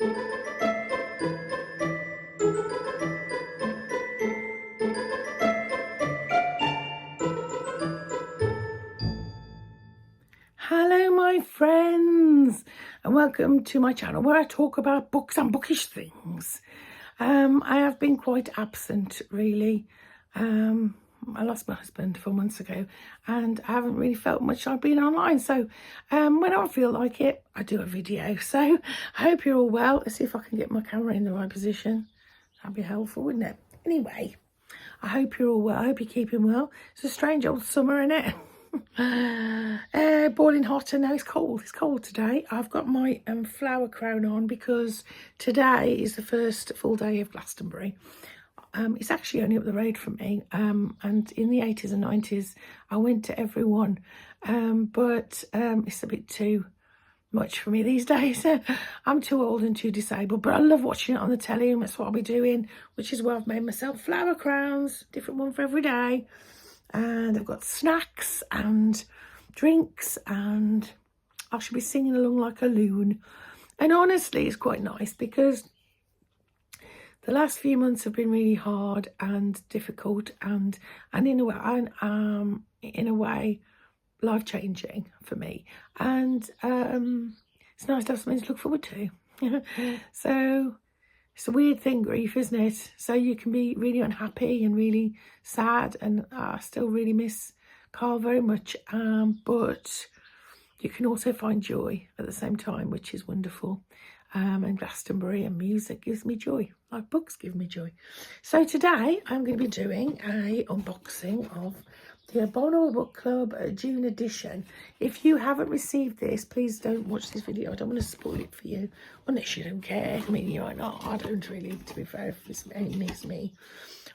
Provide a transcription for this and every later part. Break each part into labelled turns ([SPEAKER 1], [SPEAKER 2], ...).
[SPEAKER 1] Hello my friends, and welcome to my channel where I talk about books and bookish things. I have been quite absent really. I lost my husband 4 months ago and I haven't really felt much I've been online, so when I feel like it I do a video. So I hope you're all well. Let's see if I can get my camera in the right position. That'd be helpful, wouldn't it? Anyway, I hope you're all well. I hope you're keeping well. It's a strange old summer, isn't it? Boiling hot, and now it's cold. It's cold today. I've got my flower crown on because today is the first full day of Glastonbury. It's actually only up the road from me, and in the 80s and 90s I went to every one, but it's a bit too much for me these days. I'm too old and too disabled, but I love watching it on the telly, and that's what I'll be doing, which is why I've made myself flower crowns, different one for every day. And I've got snacks and drinks, and I should be singing along like a loon. And honestly, it's quite nice because the last few months have been really hard and difficult, and in a way life-changing for me. And it's nice to have something to look forward to. So it's a weird thing, grief, isn't it? So you can be really unhappy and really sad, and I still really miss Carl very much, but you can also find joy at the same time, which is wonderful. And Glastonbury and music gives me joy, like books give me joy. So today I'm going to be doing a unboxing of the Abominable Book Club June edition. If you haven't received this, please don't watch this video. I don't want to spoil it for you, unless you don't care. I mean, you might not. I don't really, to be fair, if it's me.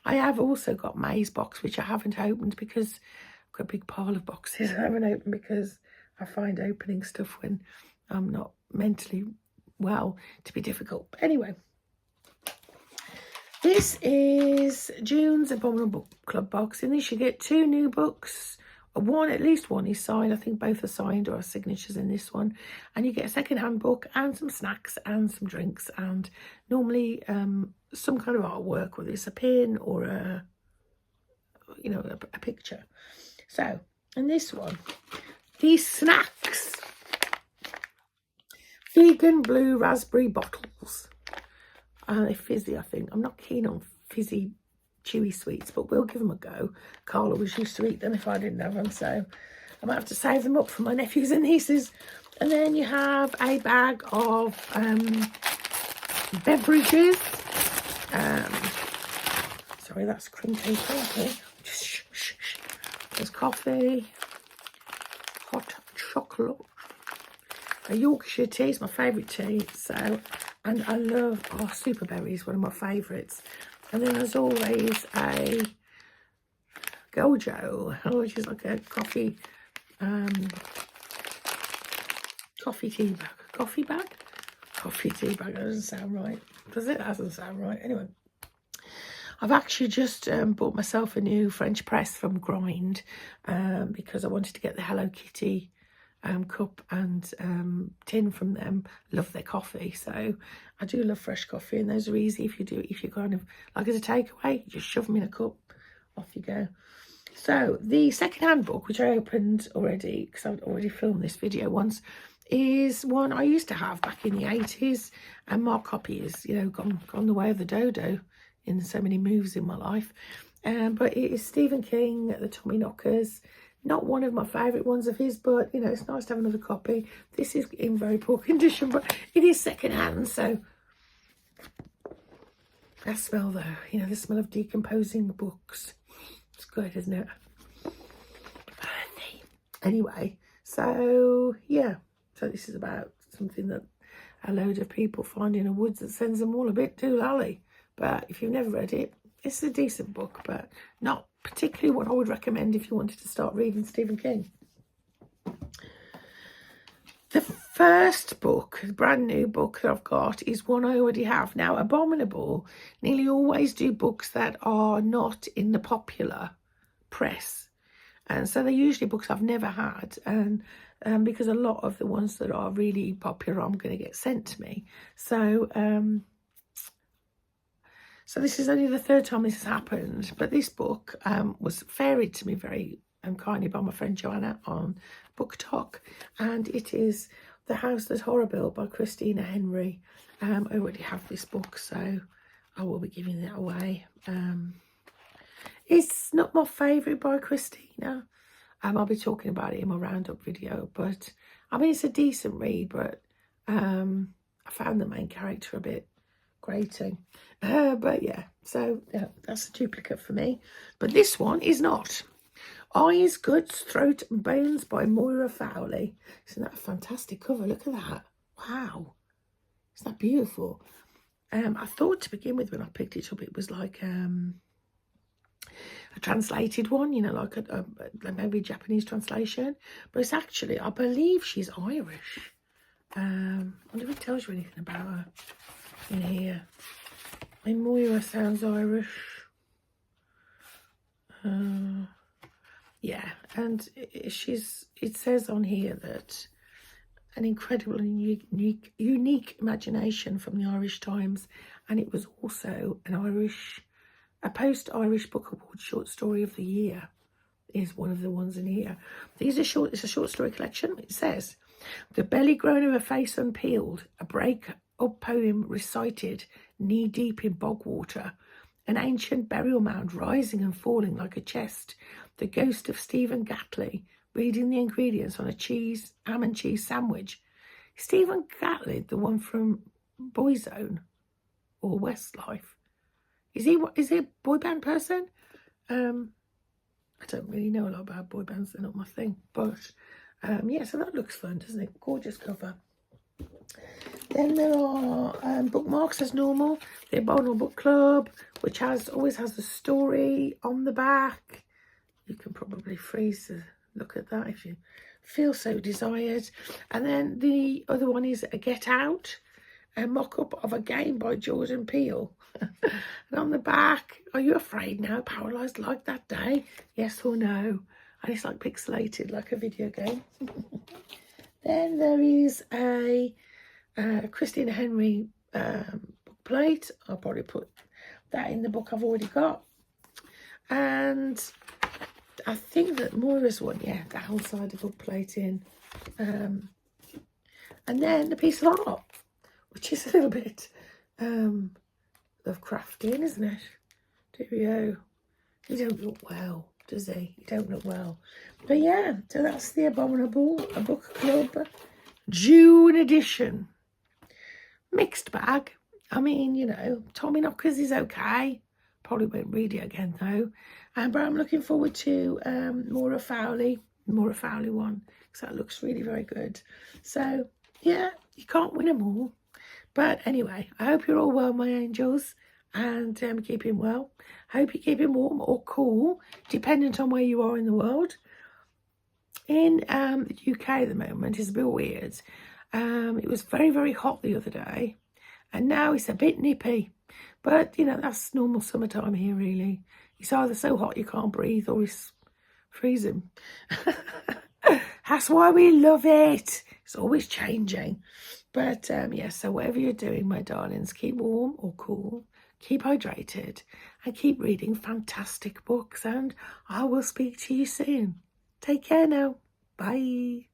[SPEAKER 1] I have also got May's box, which I haven't opened because I've got a big pile of boxes I haven't opened, because I find opening stuff when I'm not mentally well to be difficult. But anyway, this is June's Abominable Book Club box. In this you get 2 new books. At least one is signed. I think both are signed or are signatures in this one. And you get a second-hand book and some snacks and some drinks, and normally some kind of artwork, whether it's a pin or a picture. So in this one, these snacks, vegan blue raspberry bottles. They're fizzy, I think. I'm not keen on fizzy, chewy sweets, but we'll give them a go. Carl always used to eat them if I didn't have them, so I might have to save them up for my nephews and nieces. And then you have a bag of beverages. Sorry, that's crinkly. Just shh. There's coffee, hot chocolate, a Yorkshire tea is my favourite tea, so, and I love super berries, one of my favourites. And then there's always a Gojo, which is like a coffee tea bag. Coffee tea bag, that doesn't sound right, does it? That doesn't sound right. Anyway, I've actually just bought myself a new French press from Grind, because I wanted to get the Hello Kitty cup and tin from them. Love their coffee, so I do love fresh coffee, and those are easy if you kind of like as a takeaway, you just shove them in a cup, off you go. So the second-hand book, which I opened already because I've already filmed this video once, is one I used to have back in the 80s, and my copy is gone the way of the dodo in so many moves in my life. But it is Stephen King, The Tommyknockers. Not one of my favourite ones of his, but it's nice to have another copy. This is in very poor condition, but it is second hand, so that smell though, the smell of decomposing books. It's good, isn't it? Anyway, so yeah, so this is about something that a load of people find in the woods that sends them all a bit doolally. But if you've never read it, it's a decent book, but not particularly what I would recommend if you wanted to start reading Stephen King. The first book, the brand new book that I've got, is one I already have. Now, Abominable nearly always do books that are not in the popular press. And so they're usually books I've never had. And because a lot of the ones that are really popular I'm going to get sent to me. So so this is only the third time this has happened, but this book was ferried to me very kindly by my friend Joanna on Book Talk, and it is The House That's Horrible by Christina Henry. I already have this book, so I will be giving it away. It's not my favourite by Christina. I'll be talking about it in my roundup video, but I mean, it's a decent read, but I found the main character a bit grating. But yeah, so yeah, that's a duplicate for me. But this one is not. Eyes, Guts, Throat and Bones by Moira Fowley. Isn't that a fantastic cover? Look at that. Wow. Isn't that beautiful? I thought to begin with when I picked it up, it was like a translated one, you know, like maybe a Japanese translation. But it's actually, I believe she's Irish. I wonder if it tells you anything about her in here. I mean, Moira sounds Irish. Yeah, and it says on here that an incredible and unique imagination from the Irish Times, and it was also a post-Irish Book Award short story of the year is one of the ones in here. It's a short story collection. It says, the belly grown of a face unpeeled, a break-up poem recited knee-deep in bog water, an ancient burial mound rising and falling like a chest, the ghost of Stephen Gatley reading the ingredients on a ham and cheese sandwich. Stephen Gatley, the one from Boyzone or Westlife. Is he a boy band person? I don't really know a lot about boy bands, they're not my thing. But yeah, so that looks fun, doesn't it? Gorgeous cover. Then there are bookmarks as normal. The Abominable Book Club, which always has the story on the back. You can probably freeze to look at that if you feel so desired. And then the other one is a Get Out, a mock-up of a game by Jordan Peele. And on the back, are you afraid now, paralysed like that day? Yes or no? And it's like pixelated, like a video game. Then there is a Christina Henry book plate. I'll probably put that in the book I've already got. And I think that Moira's one, yeah, the whole side of book plate in. And then a piece of art, which is a little bit Lovecraftian, isn't it? Cheerio. He don't look well, does he? He don't look well. But yeah, so that's the Abominable, a book club, June edition. Mixed bag. I mean, you know, Tommy Knockers is okay. Probably won't read it again though. But I'm looking forward to Moira Fowley one, because that looks really very good. So yeah, you can't win them all. But anyway, I hope you're all well, my angels, and keeping well. I hope you're keeping warm or cool, dependent on where you are in the world. In the UK at the moment, it's a bit weird. It was very, very hot the other day, and now it's a bit nippy. But, you know, that's normal summertime here, really. It's either so hot you can't breathe or it's freezing. That's why we love it. It's always changing. But, yeah, so whatever you're doing, my darlings, keep warm or cool, keep hydrated, and keep reading fantastic books. And I will speak to you soon. Take care now. Bye.